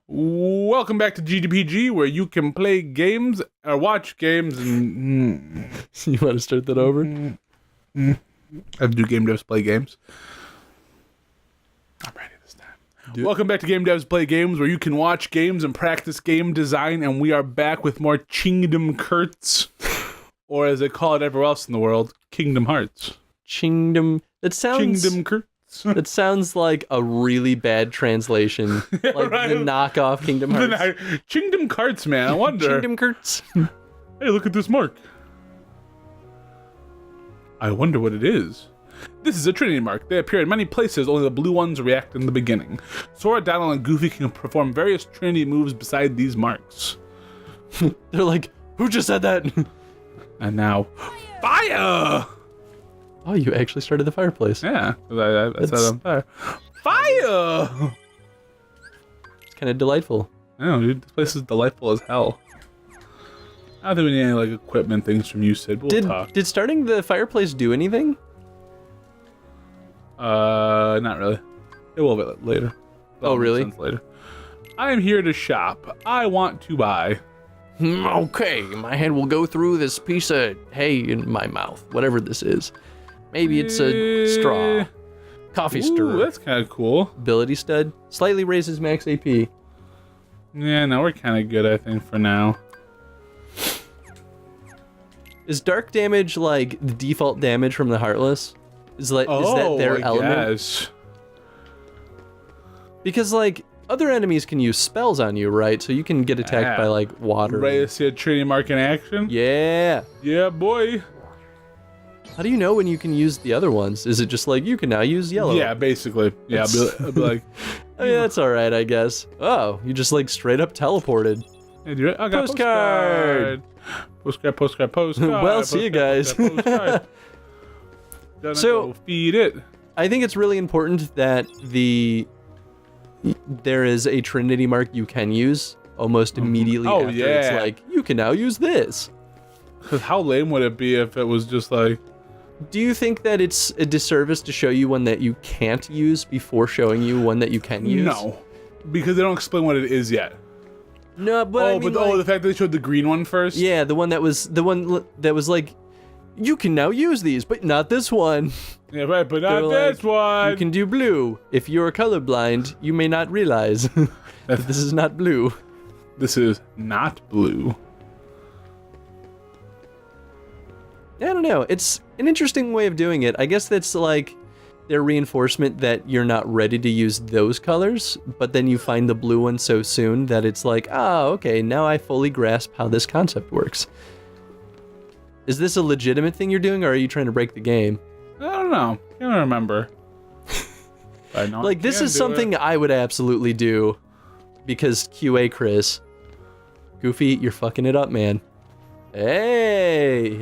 Welcome back to GDPG, where you can play games or watch games and... You want to start that over? I have to do Game Devs Play Games. I'm ready this time. Welcome back to Game Devs Play Games, where you can watch games and practice game design, and we are back with more Kingdom Kurtz, or as they call it everywhere else in the world, Kingdom Hearts. Kingdom... That sounds... Kingdom Kurtz. That sounds like a really bad translation. Like right. The knockoff Kingdom Hearts. Kingdom Kurtz, man. I wonder. Kingdom Kurtz. Hey, look at this mark. I wonder what it is. This is a Trinity mark. They appear in many places, only the blue ones react in the beginning. Sora, Donald, and Goofy can perform various Trinity moves beside these marks. They're like, who just said that? And now, fire! Oh, you actually started the fireplace. Yeah, I said on fire. Fire! It's kind of delightful. I know, dude. This place is delightful as hell. I don't think we need any like equipment things from you, Sid. We'll talk. Did starting the fireplace do anything? Not really. It will be later. Oh, really? Later. I am here to shop. I want to buy. Okay, my hand will go through this piece of hay in my mouth, whatever this is. Maybe it's a straw. Coffee stirrer. That's kind of cool. Ability stud. Slightly raises max AP. Yeah, no, we're kind of good, I think, for now. Is dark damage like the default damage from the Heartless? Is that their element? Yes. Because like other enemies can use spells on you, right? So you can get attacked by like water. Ready to see a Trinity mark in action? Yeah. Yeah, boy. How do you know when you can use the other ones? Is it just like you can now use yellow? Yeah, basically. Yeah, I'll be like. I mean, that's all right, I guess. Oh, you just like straight up teleported. Hey, I got postcard. Postcard. Well, see you guys. Gonna So, go feed it. I think it's really important that there is a Trinity mark you can use almost immediately after it's like, you can now use this. Because how lame would it be if it was just like... Do you think that it's a disservice to show you one that you can't use before showing you one that you can use? No, because they don't explain what it is yet. No, but the fact that they showed the green one first? Yeah, the one that was like, you can now use these, but not this one. Yeah, right, but not this one. You can do blue. If you're colorblind, you may not realize that this is not blue. This is not blue. I don't know. It's an interesting way of doing it. I guess that's like their reinforcement that you're not ready to use those colors, but then you find the blue one so soon that it's like, oh, okay, now I fully grasp how this concept works. Is this a legitimate thing you're doing, or are you trying to break the game? I don't know. I don't remember. I know like, this is something I would absolutely do, because QA Chris. Goofy, you're fucking it up, man. Hey!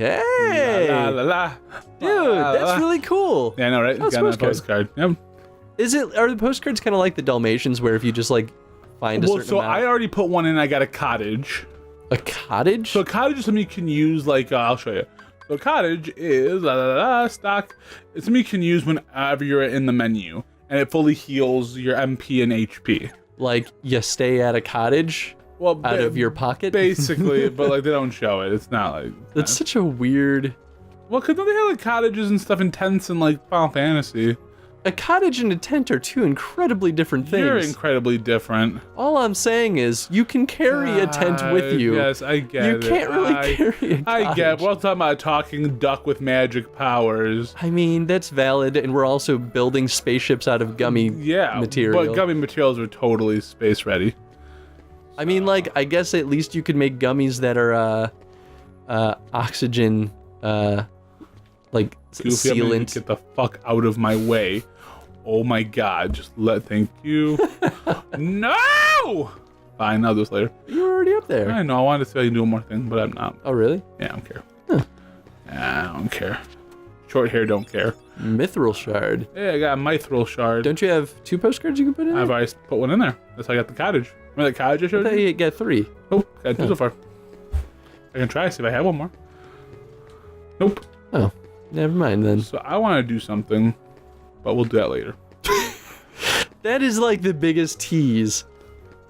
La, la, la, dude, that's really cool. Yeah, I know, right? That's got a postcard. Yep. Are the postcards kind of like the Dalmatians, where if you just like find a certain amount? I already put one in. I got a cottage. A cottage? So a cottage is something you can use. Like I'll show you. So a cottage is stock. It's something you can use whenever you're in the menu, and it fully heals your MP and HP. Like you stay at a cottage. Well, out of your pocket? Basically, but like they don't show it. It's not like... That's such a weird... Well, because don't they have like cottages and stuff in tents and like Final Fantasy? A cottage and a tent are two incredibly different things. You're incredibly different. All I'm saying is you can carry a tent with you. Yes, I get it. You can't really carry a cottage. I get it. We're all talking about a talking duck with magic powers. I mean, that's valid, and we're also building spaceships out of gummy material. But gummy materials are totally space ready. I mean, like, I guess at least you could make gummies that are oxygen, like, Goofy, sealant. Get the fuck out of my way. Oh my god, thank you. No! Fine, I'll do this later. You were already up there. I know, I wanted to say I can do one more thing, but I'm not. Oh, really? Yeah, I don't care. Huh. I don't care. Short hair don't care. Mithril shard. Yeah, I got a mithril shard. Don't you have 2 postcards you can put in there? I've already put one in there. That's how I got the cottage. Remember that cottage I showed you? You got 3. Oh, got 2 so far. I can try, see if I have one more. Nope. Oh, never mind then. So I want to do something, but we'll do that later. That is like the biggest tease.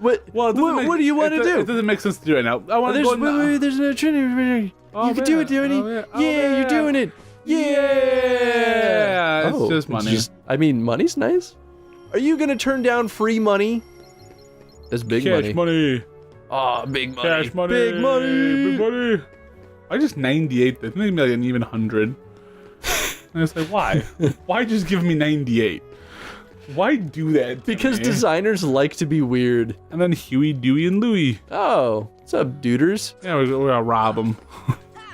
What do you want to do? It doesn't make sense to do it now. I want to go. Wait, there's an Trinity. You can do it, Tony. Yeah, you're doing it. Yeah. It's just money. Money's nice. Are you gonna turn down free money? That's big money. Cash money. Oh, big money. Cash money. Big money. Big money. I just 98. I think maybe like an even 100. And it's like, why? Why just give me 98? Why do that? Because designers like to be weird. And then Huey, Dewey, and Louie. Oh, what's up, duders? Yeah, we're gonna rob them.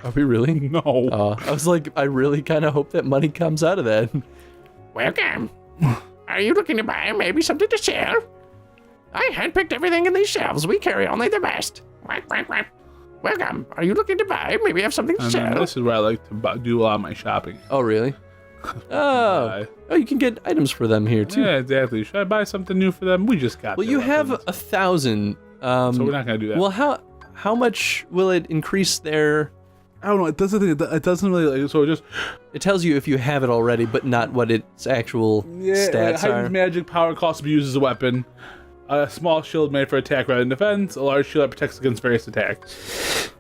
Are we really? No. I was like, I really kind of hope that money comes out of that. Welcome. Are you looking to buy maybe something to sell? I handpicked everything in these shelves. We carry only the best. Welcome. Are you looking to buy? Maybe have something to sell. This is where I like to do a lot of my shopping. Oh, really? Oh, you can get items for them here too. Yeah, exactly. Should I buy something new for them? We just got. Well, you have 1,000. So we're not gonna do that. Well, how much will it increase their? I don't know. It doesn't. It doesn't really. So it tells you if you have it already, but not what its actual stats are. Heightened magic power cost to be used as a weapon. A small shield made for attack rather than defense. A large shield that protects against various attacks.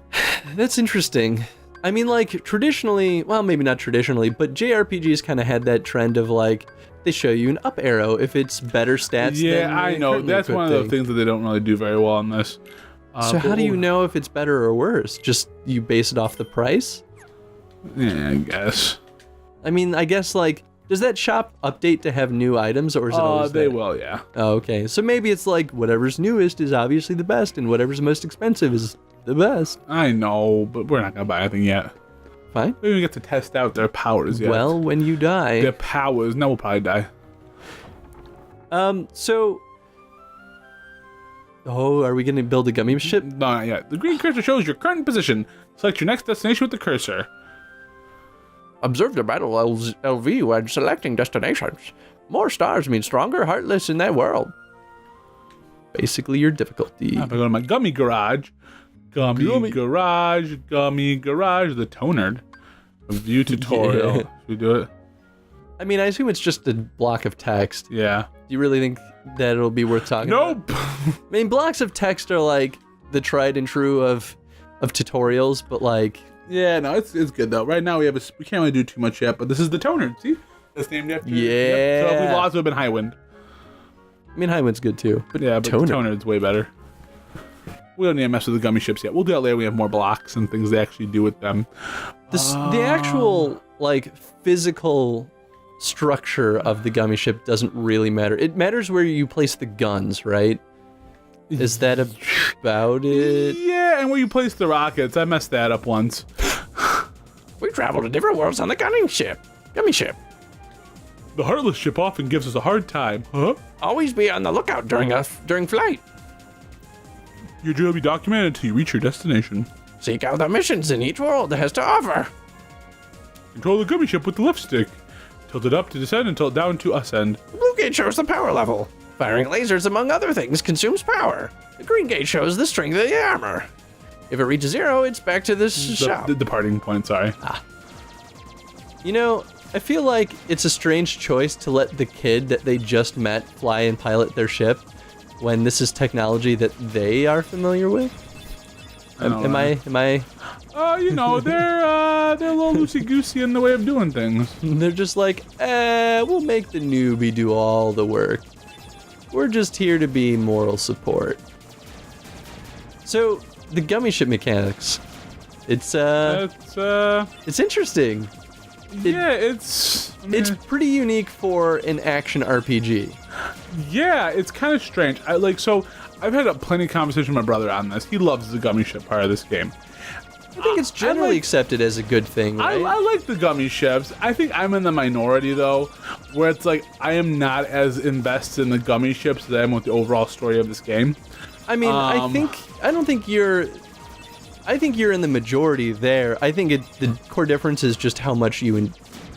That's interesting. I mean, like, traditionally, well, maybe not traditionally, but JRPGs kind of had that trend of, like, they show you an up arrow if it's better stats than I know. That's one of the things that they don't really do very well in this. So how do you know if it's better or worse? Just you base it off the price? Yeah, I guess. I mean, I guess, like, does that shop update to have new items, or is it always they there? will, yeah. Oh, okay. So maybe it's like, whatever's newest is obviously the best, and whatever's most expensive is the best. I know, but we're not gonna buy anything yet. Fine. We don't even get to test out their powers yet. Well, when you die. Their powers. Now we'll probably die. So... Oh, are we gonna build a Gummi Ship? No, not yet. The green cursor shows your current position. Select your next destination with the cursor. Observe the battle LV when selecting destinations. More stars mean stronger Heartless in that world. Basically your difficulty. If I go to my Gummy Garage, Gummy Garage, the Tonerd. A view tutorial. Yeah. Should we do it? I mean, I assume it's just a block of text. Yeah. Do you really think that it'll be worth talking about? Nope. I mean, blocks of text are like the tried and true of tutorials, but like... Yeah, no, it's good though. Right now we can't really do too much yet, but this is the Tonerd. See, it's named after. Yeah. Yep. So if we lost, it would have been Highwind. I mean, Highwind's good too. But yeah, but Tonerd's way better. We don't need to mess with the Gummi Ships yet. We'll do that later. We have more blocks and things to actually do with them. The actual like physical structure of the Gummi Ship doesn't really matter. It matters where you place the guns, right? Is that about it? Yeah, and where you place the rockets. I messed that up once. We travel to different worlds on the Gummi Ship. The Heartless Ship often gives us a hard time, huh? Always be on the lookout during flight. Your journey will be documented until you reach your destination. Seek out the missions in each world has to offer. Control the Gummi Ship with the left stick. Tilt it up to descend and tilt down to ascend. The blue gauge shows the power level. Firing lasers, among other things, consumes power. The green gauge shows the strength of the armor. If it reaches 0, it's back to this shop. The departing point, sorry. You know, I feel like it's a strange choice to let the kid that they just met fly and pilot their ship when this is technology that they are familiar with. Am I? You know, they're a little loosey-goosey in the way of doing things. They're just like, we'll make the newbie do all the work. We're just here to be moral support. So, the Gummi Ship mechanics. It's interesting. It's pretty unique for an action RPG. Yeah, it's kind of strange. I've had plenty of conversation with my brother on this. He loves the Gummi Ship part of this game. I think it's generally accepted as a good thing, right? I like the Gummi Ships. I think I'm in the minority, though, where it's like I am not as invested in the Gummi Ships as I am with the overall story of this game. I mean, I think you're in the majority there. I think the core difference is just how much you and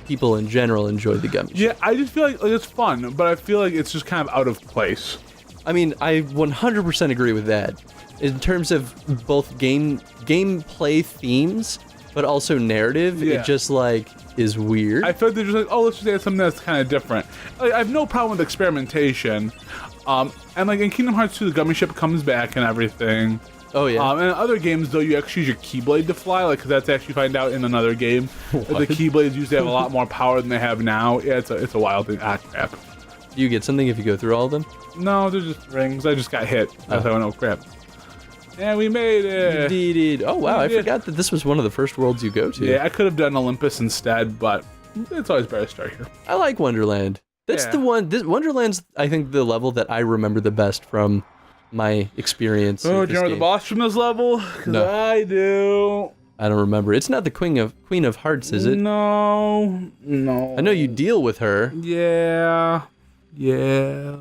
people in general enjoy the Gummi Ship. Yeah, I just feel like it's fun, but I feel like it's just kind of out of place. I mean, I 100% agree with that. In terms of both gameplay themes, but also narrative, it just like is weird. I feel like they're just like, oh, let's just add something that's kind of different. Like, I have no problem with experimentation, And like in Kingdom Hearts 2, the Gummi Ship comes back and everything. Oh yeah. And in other games, though, you actually use your Keyblade to fly, like, 'cause that's actually find out in another game. That the Keyblades used to have a lot more power than they have now. Yeah, it's a wild thing. Ah, crap. Do you get something if you go through all of them? No, they're just rings. I just got hit. That's how I know. Crap. Yeah, we made it. Indeed. Oh wow, I forgot that this was one of the first worlds you go to. Yeah, I could have done Olympus instead, but it's always better to start here. I like Wonderland. That's the one. Wonderland's, I think, the level that I remember the best from my experience. Oh, do you remember the boss from this level? 'Cause No. I do. I don't remember. It's not the Queen of Hearts, is it? No. I know you deal with her. Yeah. Yeah.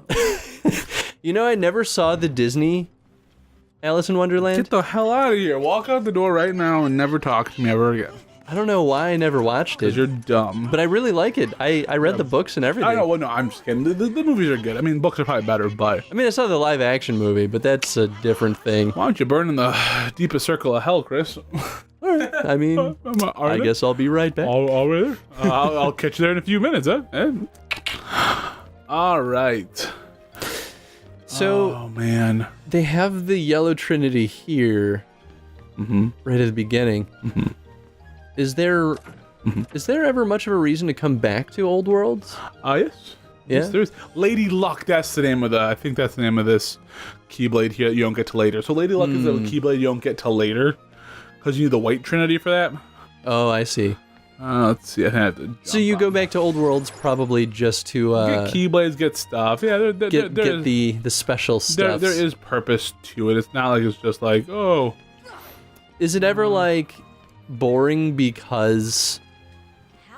You know, I never saw the Disney Alice in Wonderland. Get the hell out of here. Walk out the door right now and never talk to me ever again. I don't know why I never watched it. Because you're dumb. But I really like it. I read the books and everything. I know. Well, no, I'm just kidding. The movies are good. I mean, books are probably better, but I mean, I saw the live action movie, but that's a different thing. why don't you burn in the deepest circle of hell, Chris? I mean, I guess I'll be right back. All right there. I'll catch you there in a few minutes, huh? All right. So Oh, man. they have the Yellow Trinity here, right at the beginning. Is there ever much of a reason to come back to Old Worlds? Yes. Yeah? Yes, there's Lady Luck. That's the name of I think that's the name of this Keyblade here that you don't get to later. So Lady Luck is the Keyblade you don't get till later. Because you need the White Trinity for that. Oh, I see. Let's see. I have to So you go back to Old Worlds probably just to get Keyblades, get stuff. Yeah, get the special stuff. There is purpose to it. It's not like it's just like, oh. Is it ever like boring because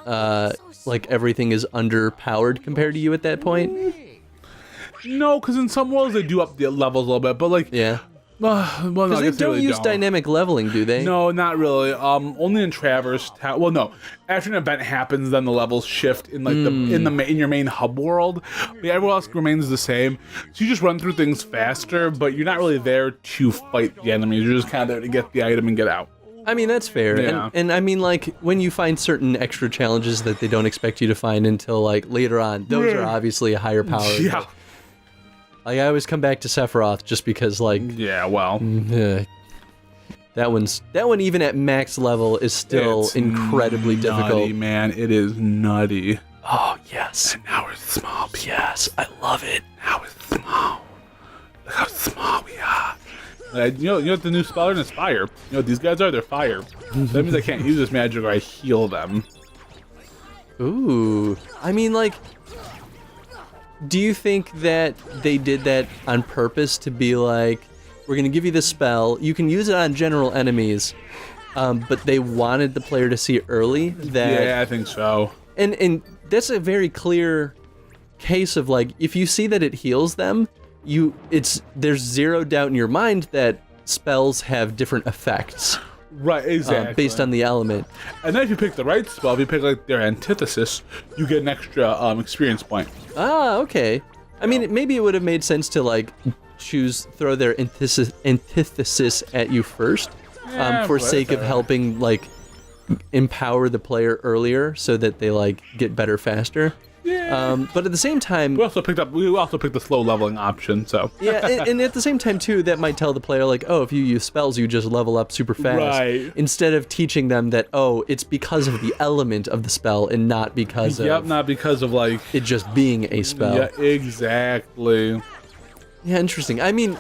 like everything is underpowered compared to you at that point? No, because in some worlds they do up the levels a little bit, but like, Yeah. well, no, I Because they guess don't really use dynamic leveling, do they? No, not really. Only in Traverse Town. Well, no. After an event happens, then the levels shift in like in your main hub world. But everyone else remains the same. So you just run through things faster, but you're not really there to fight the enemies. You're just kind of there to get the item and get out. I mean, that's fair. Yeah. And I mean, like, when you find certain extra challenges that they don't expect you to find until, like, later on, those are obviously a higher power. Yeah. Like, I always come back to Sephiroth just because, like, Yeah. Well. that one even at max level is still It's incredibly difficult. Nutty, man. It is nutty. Oh yes, Now we're small. People. yes, I love it. Now we're small. Look how small we are. You know what the new spell is fire. You know what these guys are? They're fire. So that means I can't use this magic or I heal them. Ooh, I mean, like, do you think that they did that on purpose to be like, we're gonna give you this spell, you can use it on general enemies, but they wanted the player to see early that? Yeah, I think so. And that's a very clear case of, like, if you see that it heals them, there's zero doubt in your mind that spells have different effects. Right, exactly. Based on the element. And then if you pick the right spell, if you pick like their antithesis, you get an extra experience point. Ah, okay. I mean, maybe it would have made sense to, like, throw their antithesis at you first, Yeah, for but sake of helping, like, empower the player earlier so that they, like, get better faster. Yeah. But at the same time, We also picked the slow leveling option. So yeah, and at the same time too, that might tell the player, like, oh, if you use spells, you just level up super fast. Right. Instead of teaching them that, oh, it's because of the element of the spell and not because of not because of like it just being a spell. Yeah, exactly. Yeah, interesting. I mean,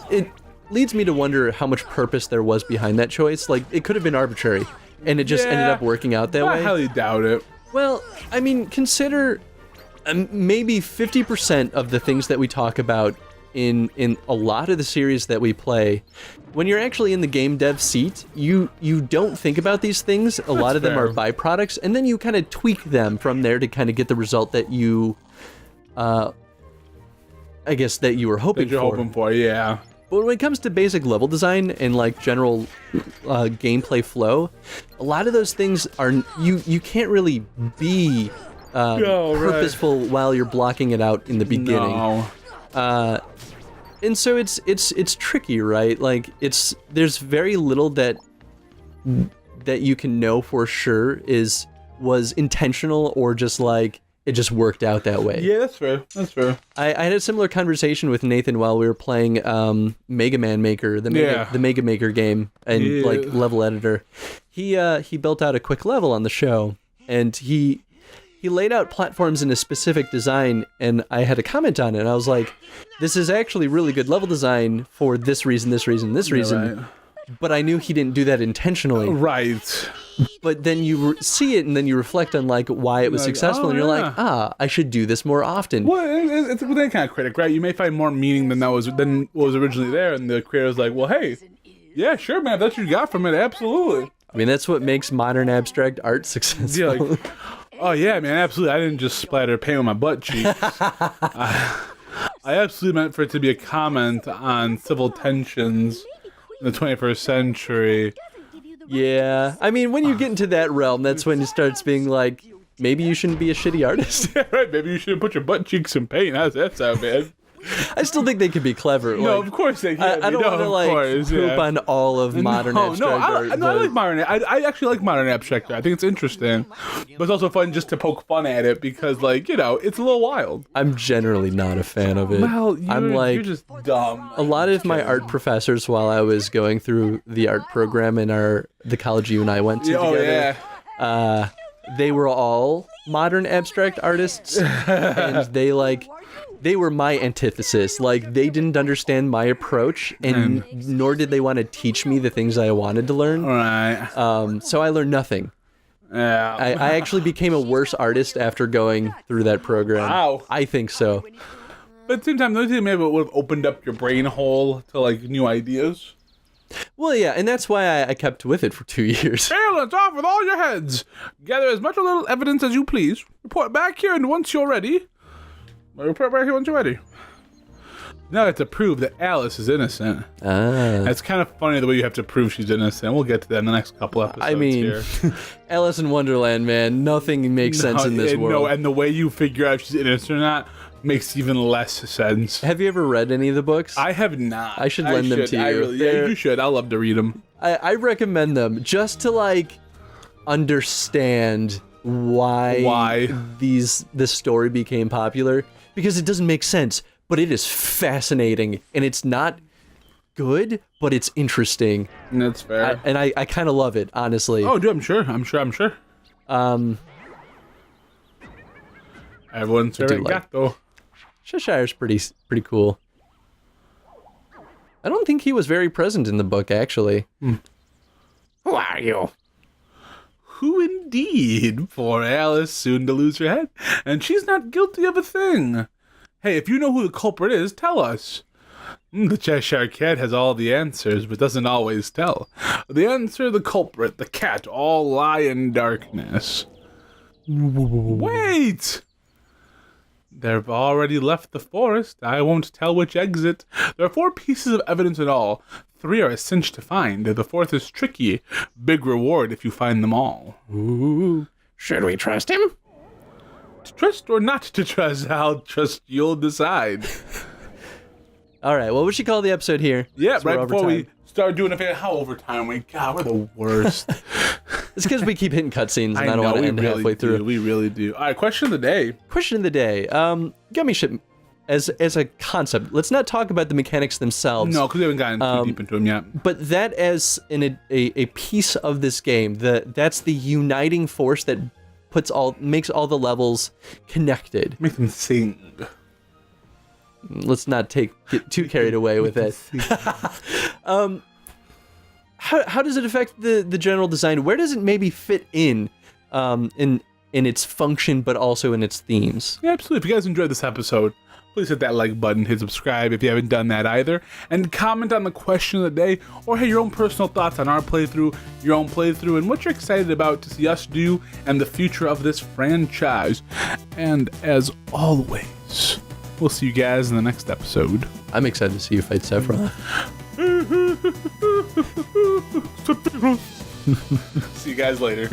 it leads me to wonder how much purpose there was behind that choice. Like, it could have been arbitrary, and it just ended up working out that way. I highly doubt it. Well, I mean, consider maybe 50% of the things that we talk about in a lot of the series that we play. When you're actually in the game dev seat, you don't think about these things. A lot of them are byproducts, and then you kind of tweak them from there to kind of get the result that you, I guess, that you were hoping That you're for. hoping for, yeah. But when it comes to basic level design and, like, general gameplay flow, a lot of those things are you can't really be purposeful while you're blocking it out in the beginning. No. And so it's tricky, right? Like, there's very little that you can know for sure was intentional or just, like, it just worked out that way. Yeah, that's fair. That's fair. I had a similar conversation with Nathan while we were playing Mega Man Maker, the Mega Maker game, and like level editor. He built out a quick level on the show, and he laid out platforms in a specific design, and I had a comment on it, and I was like, this is actually really good level design for this reason, this reason, this reason. Right. But I knew he didn't do that intentionally. Right. But then you see it, and then you reflect on like why it was successful, and you're like, I should do this more often. Well, it's with any kind of critic, right? You may find more meaning than what was originally there, and the creator's like, well, hey, yeah, sure, man, if that's what you got from it, absolutely. I mean, that's what makes modern abstract art successful. Yeah, like, oh yeah, man, absolutely. I didn't just splatter paint on my butt cheeks. I absolutely meant for it to be a comment on civil tensions in the 21st century. Yeah, I mean, when you get into that realm, that's when it starts being like, maybe you shouldn't be a shitty artist. Yeah, right, maybe you shouldn't put your butt cheeks in paint. How's that sound, man? I still think they could be clever. No, like, of course they can. I don't want to like poop on all of modern abstract art. I like modern. I actually like modern abstract art. I think it's interesting, but it's also fun just to poke fun at it because, like, it's a little wild. I'm generally not a fan of it. Well, you're just dumb. A lot of my art professors, while I was going through the art program in the college you and I went to together, they were all modern abstract artists, and they were my antithesis. Like, they didn't understand my approach, and nor did they want to teach me the things I wanted to learn. Right. So I learned nothing. Yeah. I actually became a worse artist after going through that program. Wow. I think so. But at the same time, don't you think maybe it would have opened up your brain hole to, like, new ideas? Well, yeah, and that's why I kept with it for 2 years. Silence off with all your heads. Gather as much or little evidence as you please. Report back here, and once you're ready... Report back here once you're ready. Now I have to prove that Alice is innocent. It's kind of funny the way you have to prove she's innocent. We'll get to that in the next couple episodes. I mean, here. Alice in Wonderland, man. Nothing makes sense in this world. No, and the way you figure out if she's innocent or not makes even less sense. Have you ever read any of the books? I have not. I should lend them to you. Yeah, you should. I'll love to read them. I recommend them just to, like, understand why this story became popular. Because it doesn't make sense, but it is fascinating, and it's not good, but it's interesting. That's fair. I kind of love it, honestly. Oh, dude, I'm sure. Everyone's favorite gato. Cheshire's pretty cool. I don't think he was very present in the book, actually. Who are you? Who indeed? Poor Alice, soon to lose her head, and she's not guilty of a thing. Hey, if you know who the culprit is, tell us. The Cheshire Cat has all the answers, but doesn't always tell. The answer, the culprit, the cat, all lie in darkness. Wait! They've already left the forest. I won't tell which exit. There are 4 pieces of evidence in all. 3 are a cinch to find. The 4th is tricky. Big reward if you find them all. Ooh. Should we trust him? To trust or not to trust, I'll trust you'll decide. All right, well, we should call the episode here. Yeah, right before we start doing how overtime we... God, we're the worst. It's because we keep hitting cutscenes, and I don't want to end halfway through. We really do. All right, question of the day. Question of the day. Gummi Ship, as a concept, let's not talk about the mechanics themselves. No, because we haven't gotten too deep into them yet. But that as a piece of this game, that's the uniting force that makes all the levels connected. Make them sing. Let's not get too carried away with it. How does it affect the general design? Where does it maybe fit in its function, but also in its themes? Yeah, absolutely. If you guys enjoyed this episode, please hit that like button, hit subscribe if you haven't done that either, and comment on the question of the day, or hey, your own personal thoughts on our playthrough, your own playthrough, and what you're excited about to see us do and the future of this franchise. And as always, we'll see you guys in the next episode. I'm excited to see you fight Sephiroth. See you guys later.